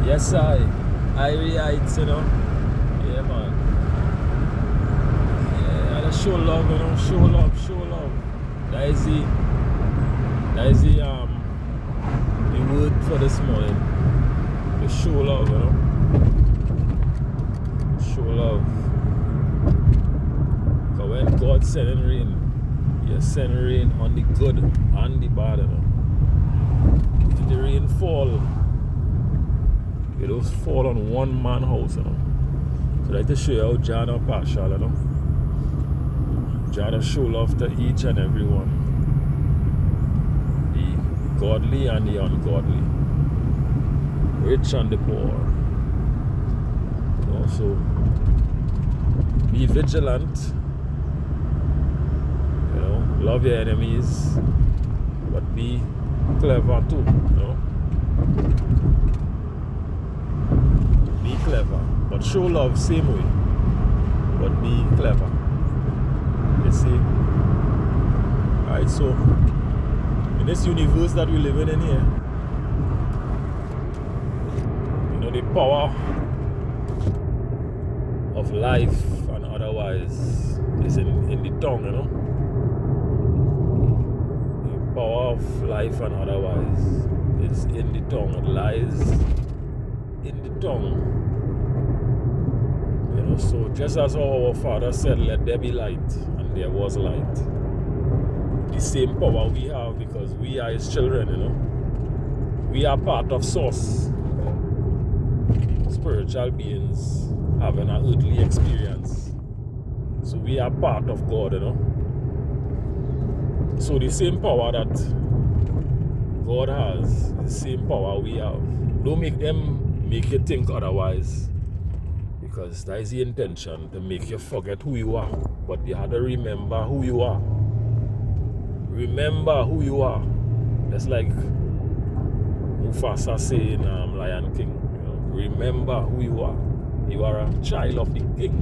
Yes, Irie Heights, you know. Yeah, man. Yeah, let's show love, you know. Show love. That is the word for this morning. To show love, you know. Show love. Because when God sends rain, He sends rain on the good and the bad, you know. If the rain fall, it will fall on one man house, you know. So I like to show you how John are partial, you know. John show love to each and every one. The godly and the ungodly. Rich and the poor. You know, so be vigilant. You know, love your enemies, but be clever too, you know. Be clever, but show love same way, but be clever. You see? Alright, so in this universe that we live in here, you know, the power of life and otherwise is in the tongue, you know. The power of life and otherwise is in the tongue. It lies in the tongue. You know, so just as our Father said, let there be light, and there was light. The same power we have because we are His children, you know. We are part of Source. Spiritual beings having an earthly experience. So we are part of God, you know. So the same power that God has, the same power we have. Don't make them make you think otherwise. Because that is the intention, to make you forget who you are. But you have to remember who you are. Remember who you are. That's like Mufasa saying Lion King. You know, remember who you are. You are a child of the king.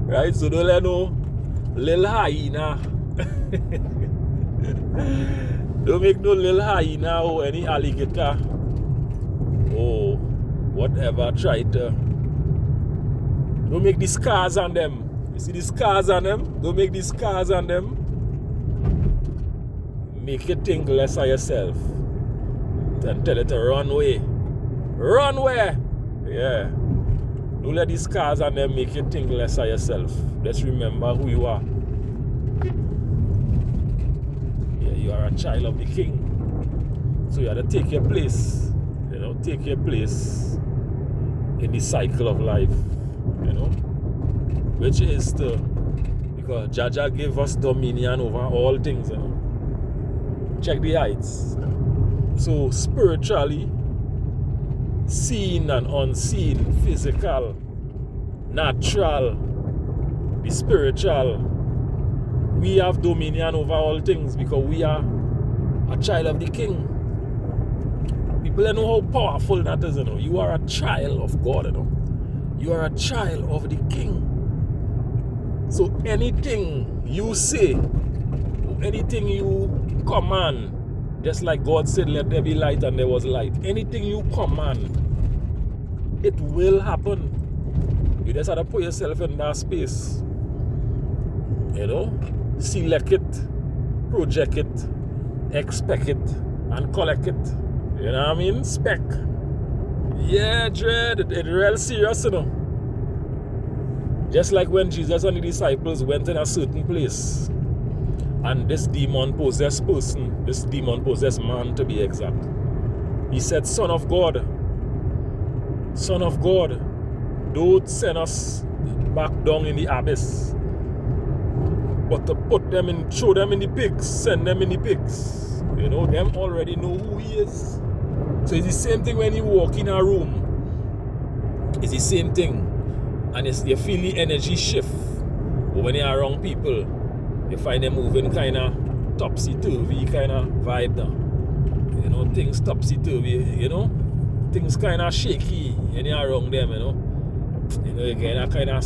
Right? So don't let no little hyena. Don't make no little hyena or any alligator or whatever try to. Don't make the scars on them. You see the scars on them? Don't make the scars on them. Make you think less of yourself. Then tell it to run away. Run away! Yeah. Don't let the scars on them make you think less of yourself. Just remember who you are. Yeah, you are a child of the king. So you have to take your place. You know, take your place in the cycle of life. You know? Which is to, because Jaja gave us dominion over all things, you know. Check the heights. So spiritually, seen and unseen, physical, natural, the spiritual, we have dominion over all things because we are a child of the king. People don't know how powerful that is, you know. You are a child of God, you know. You are a child of the king. So anything you say, anything you command, just like God said, let there be light, and there was light. Anything you command, it will happen. You just have to put yourself in that space. You know? Select it, project it, expect it, and collect it. You know what I mean? Spec. Yeah, dread. It's real serious, you know. Just like when Jesus and the disciples went in a certain place, and this demon-possessed person, this demon-possessed man to be exact, he said, Son of God, don't send us back down in the abyss, but to put them in, throw them in the pigs, send them in the pigs. You know, them already know who he is. So it's the same thing when you walk in a room. It's the same thing. And you feel the energy shift. But when you're around people, you find them moving kind of topsy-turvy kind of vibe now. You know, things topsy-turvy, you know. Things kind of shaky when you're around them, you know. You know, you get a kind of,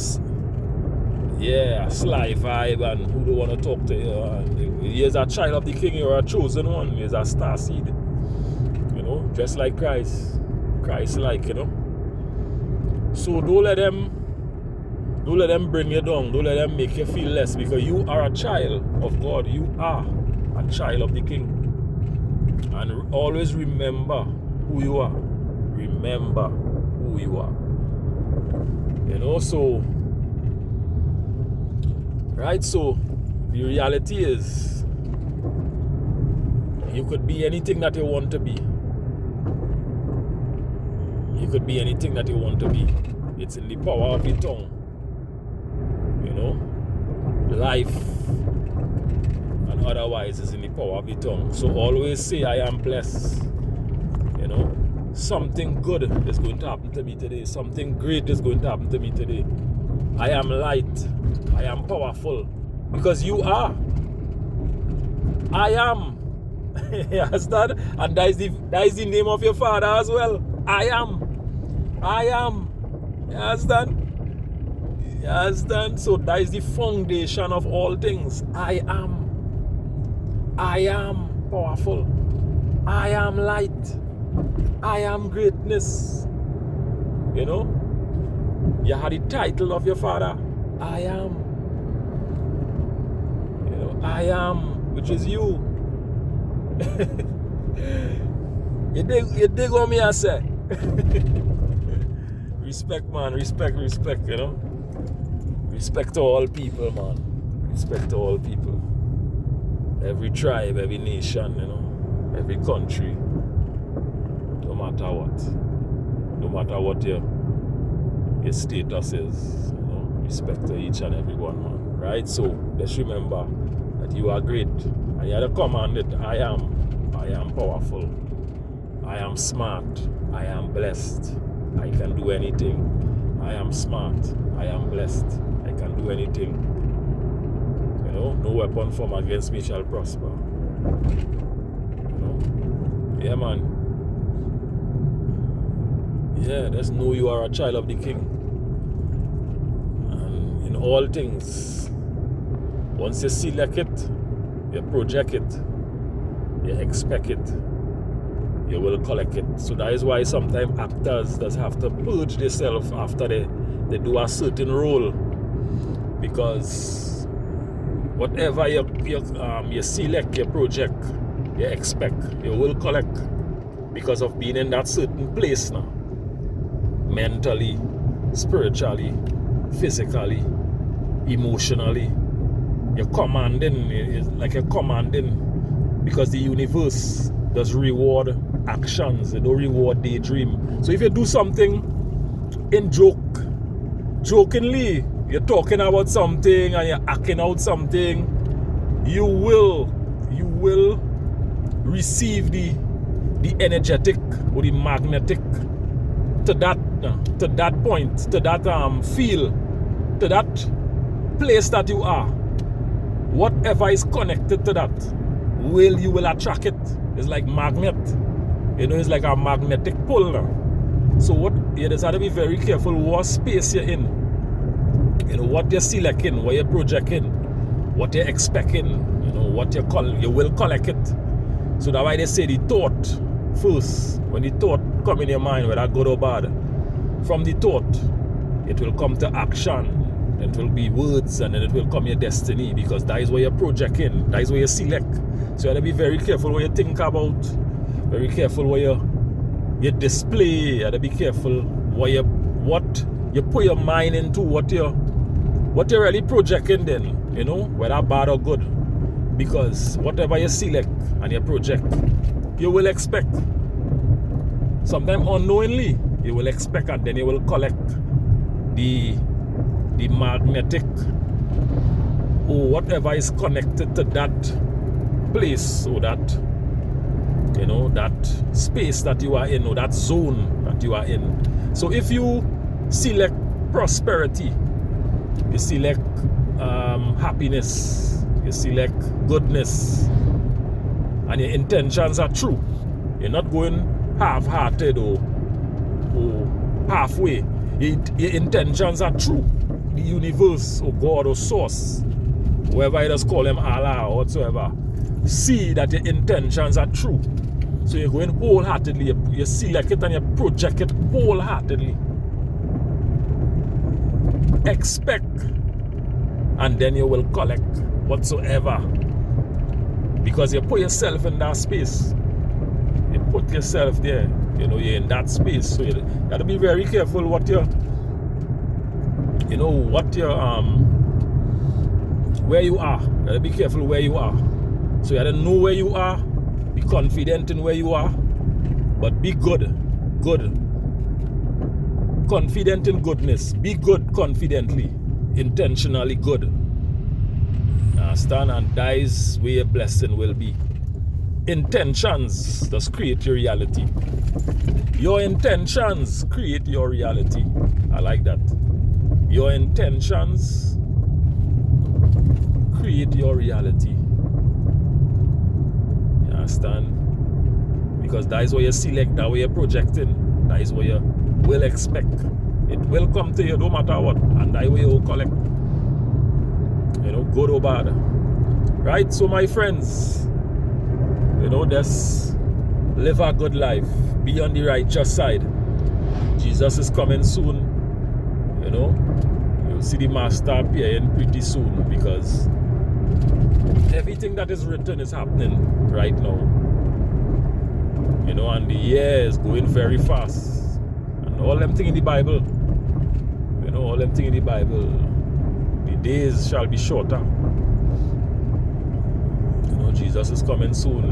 yeah, sly vibe, and who don't want to talk to you. You're a child of the king, you're a chosen one, you're a star seed. You know, just like Christ. Christ-like, you know. So don't let them bring you down. Don't let them make you feel less, because you are a child of God. You are a child of the King. And always remember who you are. Remember who you are. You know, so, right? So, the reality is, you could be anything that you want to be. You could be anything that you want to be. It's in the power of the tongue. You know, life and otherwise is in the power of the tongue. So always say, I am blessed. You know, something good is going to happen to me today. Something great is going to happen to me today. I am light. I am powerful. Because you are. I am. You understand? And that is the name of your Father as well. I am. I am. You understand? You understand? So that is the foundation of all things. I am. I am powerful. I am light. I am greatness. You know? You had the title of your Father. I am. You know, I am, which is you. You dig what me I say? Respect, man. Respect, you know? Respect to all people, man. Respect to all people. Every tribe, every nation, you know? Every country. No matter what. No matter what your status is, you know? Respect to each and every one, man. Right? So, let's remember that you are great. And you have to command it. I am powerful. I am smart. I am blessed. I can do anything. I am smart. I am blessed. I can do anything. You know, no weapon formed against me shall prosper. You know? Yeah, man. Yeah, just know you are a child of the King. And in all things, once you select it, you project it, you expect it, you will collect it. So that is why sometimes actors does have to purge themselves after they do a certain role, because whatever you select, you project, you expect, you will collect, because of being in that certain place now, mentally, spiritually, physically, emotionally. You're commanding, it's like you're commanding, because the universe does reward actions, it don't reward daydream. So if you do something in jokingly, you're talking about something and you're acting out something, you will receive the energetic or the magnetic to that point, to that feel, to that place that you are. Whatever is connected to that, you will attract it. It's like magnet. You know, it's like a magnetic pull now. So you just have to be very careful what space you're in. You know, what you're selecting, what you're projecting, what you're expecting, you know, what you will collect it. So that's why they say the thought first. When the thought come in your mind, whether good or bad, from the thought, it will come to action. It will be words, and then it will come your destiny, because that is what you're projecting, that is what you select. So you have to be very careful what you think about, very careful what you display, you have to be careful what you put your mind into, what you're really projecting then, you know, whether bad or good. Because whatever you select and you project, you will expect. Sometimes unknowingly, you will expect, and then you will collect the magnetic or whatever is connected to that place, or that, you know, that space that you are in, or that zone that you are in. So if you select prosperity, you select happiness, you select goodness, and your intentions are true, you're not going half-hearted or halfway, your intentions are true, the universe or God or source, whoever you just call them, Allah or whatsoever, see that your intentions are true. So you're going wholeheartedly. You select it and you project it wholeheartedly. Expect, and then you will collect whatsoever. Because you put yourself in that space. You put yourself there. You're in that space. So you got to be very careful what you're, where you are. You got to be careful where you are. So you got to know where you are. Be confident in where you are. But be good. Good. Confident in goodness. Be good confidently. Intentionally good. You understand? And that is where your blessing will be. Intentions does create your reality. Your intentions create your reality. I like that. Your intentions create your reality. You understand? Because that is what you select, that way you're projecting. That is what you will expect. It will come to you no matter what. And that way you will collect. Good or bad. Right? So my friends, just live a good life. Be on the righteous side. Jesus is coming soon. You'll see the master appearing pretty soon, because everything that is written is happening right now. And the year is going very fast. And all them things in the Bible, all them things in the Bible, the days shall be shorter. Jesus is coming soon,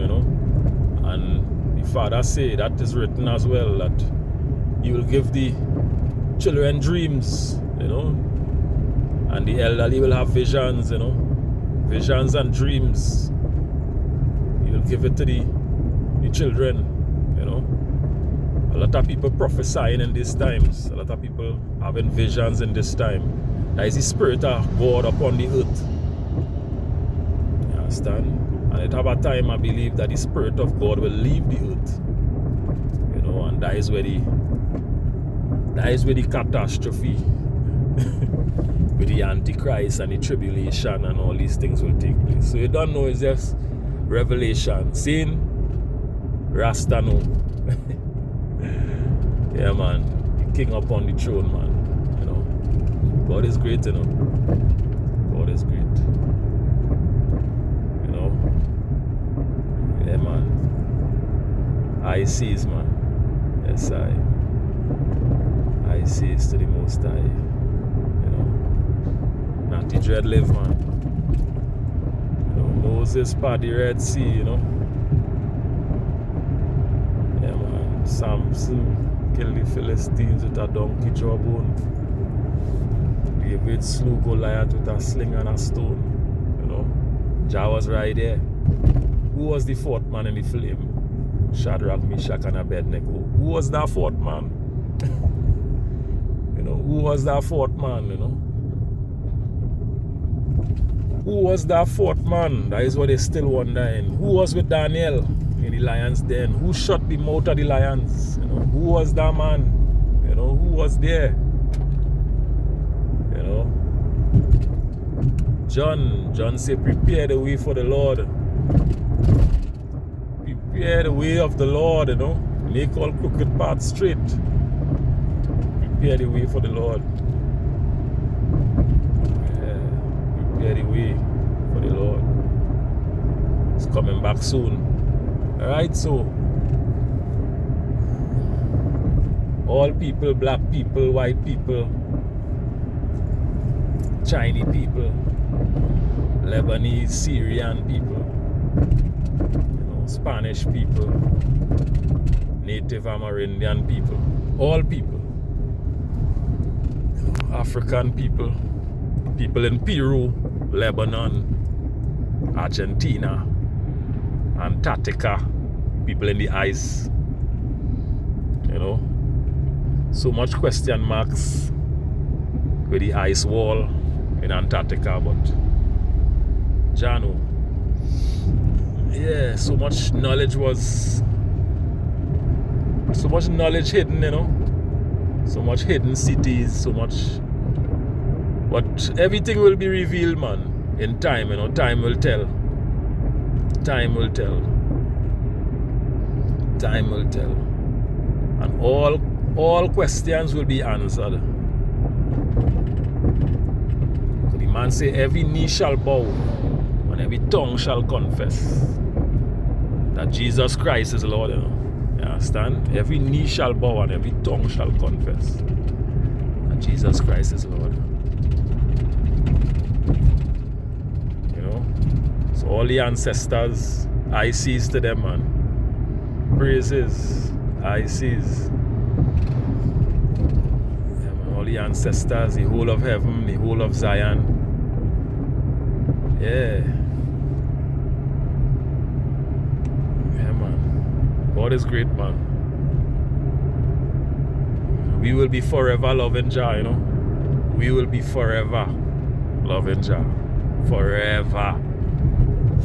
and the Father say that is written as well, that He will give the children dreams, and the elderly will have visions, visions and dreams. He will give it to the children, A lot of people prophesying in these times. A lot of people having visions in this time. That is the Spirit of God upon the earth. You understand? And at a time, I believe that the Spirit of God will leave the earth. And that is where the catastrophe with the Antichrist and the tribulation and all these things will take place. So you don't know, it's just revelation. Seeing Rasta know. Yeah, man. The king upon the throne, man. God is great, God is great. Yeah, man. I sees, man. Yes, I sees to the Most High. Natty Dread live, man. Moses part the Red Sea, Yeah, man. Samson kill the Philistines with a donkey jawbone. David slew Goliath with a sling and a stone. Jah was right there. Who was the fourth man in the flame? Shadrach, Meshach, and Abednego. Who was that fourth man? Who was that fourth man? Who was that fourth man? That is what they still wondering. Who was with Daniel in the lion's den? Who shut the mouth of the lions? Who was that man? Who was there? John said, prepare the way for the Lord. Prepare the way of the Lord, Make all crooked paths straight. Prepare the way for the Lord. Yeah. Prepare the way for the Lord. It's coming back soon. Alright, so all people, black people, white people, Chinese people, Lebanese, Syrian people, Spanish people, Native Amerindian people, all people, African people, people in Peru, Lebanon, Argentina, Antarctica, people in the ice, so much question marks with the ice wall in Antarctica, but Jano, yeah, so much knowledge hidden, so much hidden cities, so much, but everything will be revealed, man, in time, time will tell. Time will tell. And all questions will be answered. So the man say, every knee shall bow and every tongue shall confess that Jesus Christ is Lord. You understand? Every knee shall bow and every tongue shall confess that Jesus Christ is Lord. So all the ancestors, I sees to them, man. Praises, I sees. Yeah, man, all the ancestors, the whole of heaven, the whole of Zion. Yeah. Yeah, man. God is great, man. We will be forever loving Jah, We will be forever loving Jah. Forever.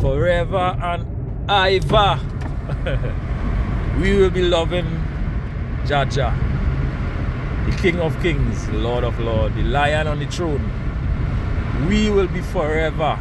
Forever and ever. We will be loving Jah Jah, the King of Kings, Lord of Lords, the Lion on the throne. We will be forever